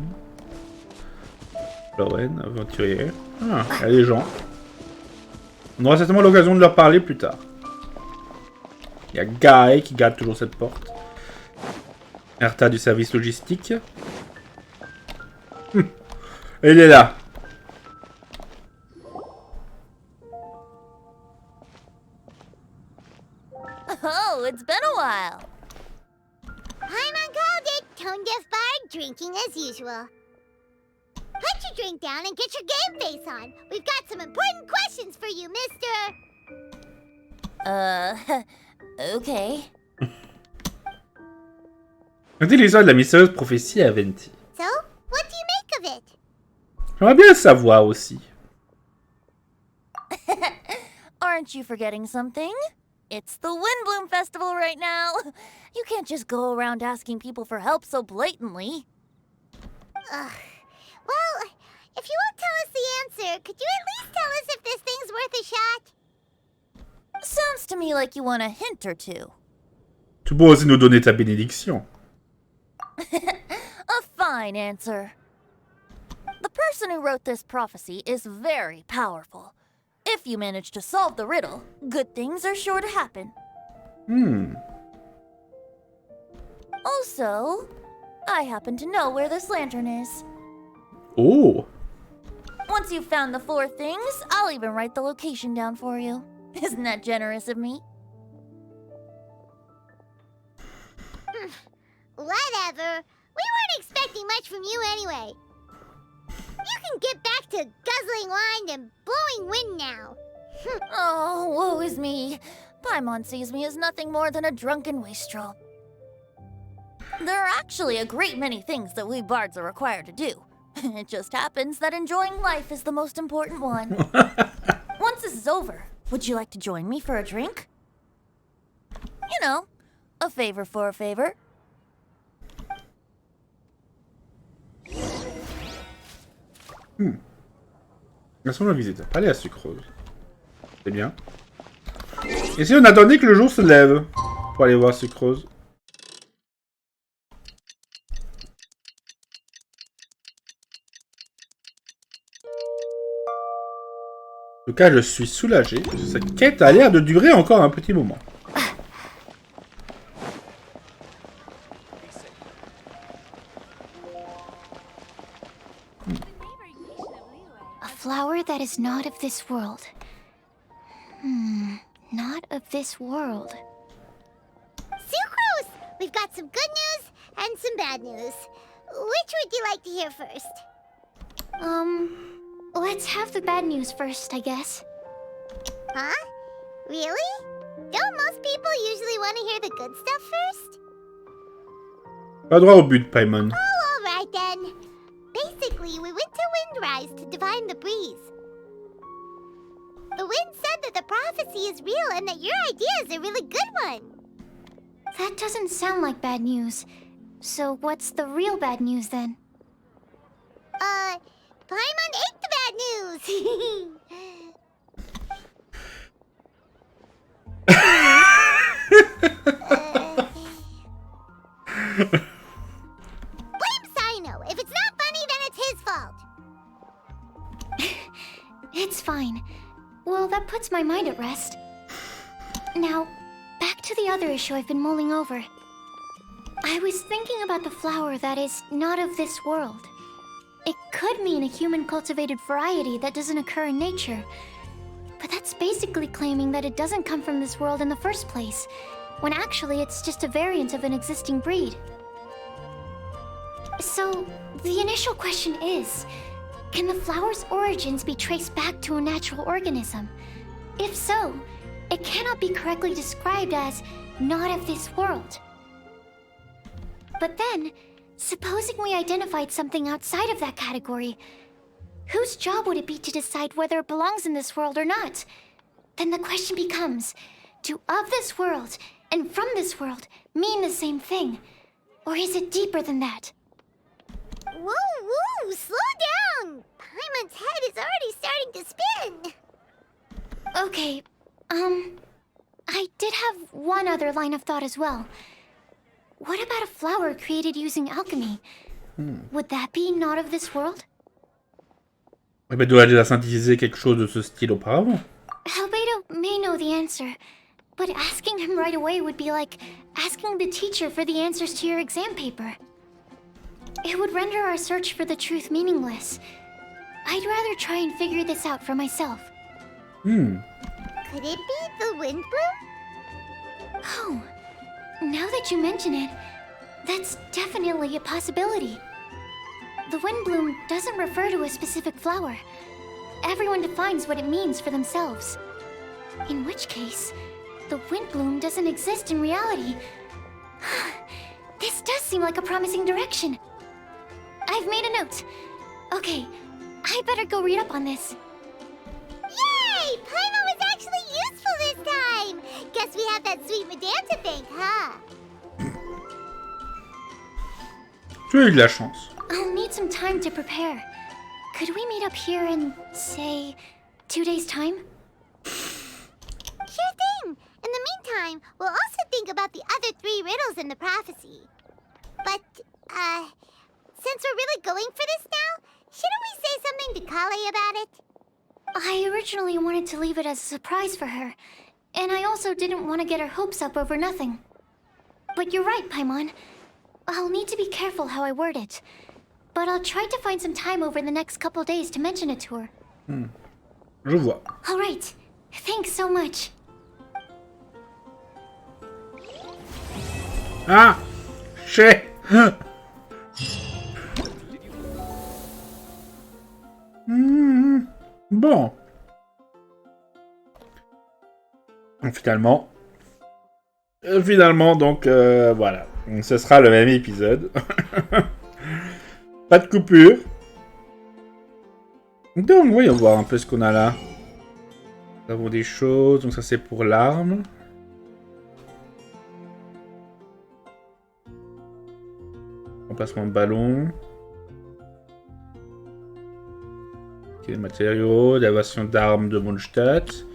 Lauren, aventurier. Ah, il y a des gens. On aura certainement l'occasion de leur parler plus tard. Il y a Guy qui garde toujours cette porte. Erta du service logistique. Il est là. Oh, it's been a while. Paimon called it, tone-deaf bard drinking as usual. Put your drink down and get your game face on. We've got some important questions for you, mister. Okay. Quant l'histoire de la mystérieuse prophétie à Venti. So, what do you make of it? J'aimerais bien le savoir aussi. Aren't you forgetting something? It's the Windbloom Festival right now. You can't just go around asking people for help so blatantly. Well, if you won't tell us the answer, could you at least tell us if this thing's worth a shot? Sounds to me like you want a hint or two. Tu peux aussi nous donner ta bénédiction. A fine answer. The person who wrote this prophecy is very powerful. If you manage to solve the riddle, good things are sure to happen. Also, I happen to know where this lantern is. Oh. Once you've found the 4 things, I'll even write the location down for you. Isn't that generous of me? Whatever. We weren't expecting much from you anyway. You can get back to guzzling wine and blowing wind now. Oh, woe is me. Paimon sees me as nothing more than a drunken wastrel. There are actually a great many things that we bards are required to do. It just happens that enjoying life is the most important one. Once this is over, would you like to join me for a drink? You know, a favor for a favor. Laissons-le visiter. Allez à sucrose. C'est bien. Et si on attendait que le jour se lève pour aller voir sucrose. En tout cas, je suis soulagé. Cette quête a l'air de durer encore un petit moment. A flower that is not of this world. Not of this world. Sucrose! We've got some good news and some bad news. Which would you like to hear first? Let's have the bad news first, I guess. Huh? Really? Don't most people usually want to hear the good stuff first? Pas droit au but, Paimon. Oh, alright then. Basically, we went to Windrise to divine the breeze. The wind said that the prophecy is real and that your idea is a really good one. That doesn't sound like bad news. So what's the real bad news then? Paimon ate the bad news! Blame Sino. If it's not funny, then it's his fault. It's fine. Well, that puts my mind at rest. Now, back to the other issue I've been mulling over. I was thinking about the flower that is not of this world. It could mean a human-cultivated variety that doesn't occur in nature. But that's basically claiming that it doesn't come from this world in the first place, when actually it's just a variant of an existing breed. So, the initial question is, can the flower's origins be traced back to a natural organism? If so, it cannot be correctly described as not of this world. But then, supposing we identified something outside of that category, whose job would it be to decide whether it belongs in this world or not? Then the question becomes, do of this world and from this world mean the same thing? Or is it deeper than that? Whoa, slow down! Paimon's head is already starting to spin. Okay, I did have one other line of thought as well. What about a flower created using alchemy? Would that be not of this world? Eh ben, doit déjà synthétiser quelque chose de ce style auparavant. Albedo may know the answer, but asking him right away would be like asking the teacher for the answers to your exam paper. It would render our search for the truth meaningless. I'd rather try and figure this out for myself. Could it be the wind bloom? Oh, now that you mention it, that's definitely a possibility. The wind bloom doesn't refer to a specific flower. Everyone defines what it means for themselves. In which case, the wind bloom doesn't exist in reality. This does seem like a promising direction. I've made a note. Okay, I better go read up on this. Yay! Paimon was actually useful this time! Guess we have that sweet madame to thank, huh? Tu as eu de la chance. I'll need some time to prepare. Could we meet up here in, say, 2 days' time? Sure thing! In the meantime, we'll also think about the other 3 riddles in the prophecy. But, since we're really going for this now, shouldn't we say something to Kale about it? I originally wanted to leave it as a surprise for her, and I also didn't want to get her hopes up over nothing. But you're right, Paimon. I'll need to be careful how I word it. But I'll try to find some time over the next couple days to mention it to her. Je vois. All right. Thanks so much. Ah! Che! Bon. Donc, finalement, donc, voilà. Donc, ce sera le même épisode. Pas de coupure. Donc, voyons voir un peu ce qu'on a là. Nous avons des choses. Donc, ça, c'est pour l'arme. Remplacement de ballon. Ok. Ok, matériaux, la version d'armes de Mondstadt.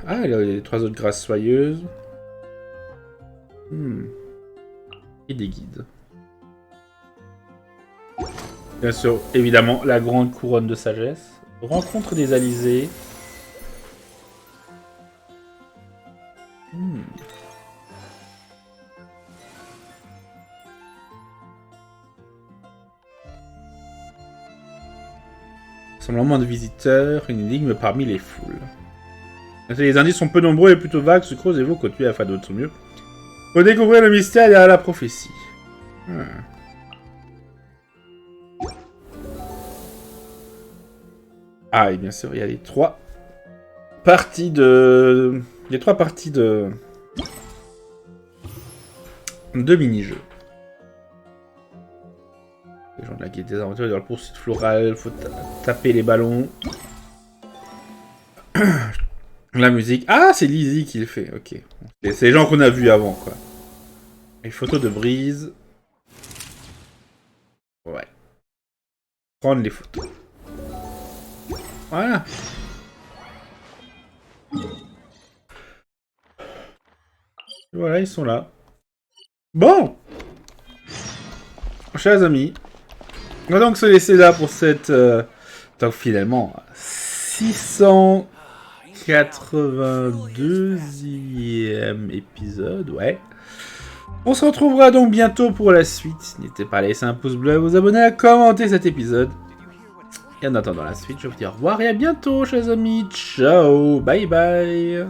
Ah, il y a les 3 autres grâces soyeuses. Et des guides. Bien sûr, évidemment, la grande couronne de sagesse. Rencontre des Alizés. Rassemblement de visiteurs, une énigme parmi les foules. Les indices sont peu nombreux et plutôt vagues, Sucrose évoque au tuer afin de son mieux. Faut découvrir le mystère derrière la prophétie. Ah, et bien sûr, il y a les 3 parties de... Les 3 parties de mini-jeux. Les gens de la guide des aventures dans la poursuite florale, faut taper les ballons. La musique. Ah, c'est Lizzie qui le fait, ok. C'est les gens qu'on a vus avant, quoi. Les photos de Brise. Ouais. Prendre les photos. Voilà. Voilà, ils sont là. Bon, chers amis, on va donc se laisser là pour cette... donc finalement, 682e épisode, ouais. On se retrouvera donc bientôt pour la suite. N'hésitez pas à laisser un pouce bleu, à vous abonner, à commenter cet épisode. Et en attendant la suite, je vous dis au revoir et à bientôt, chers amis. Ciao, bye bye.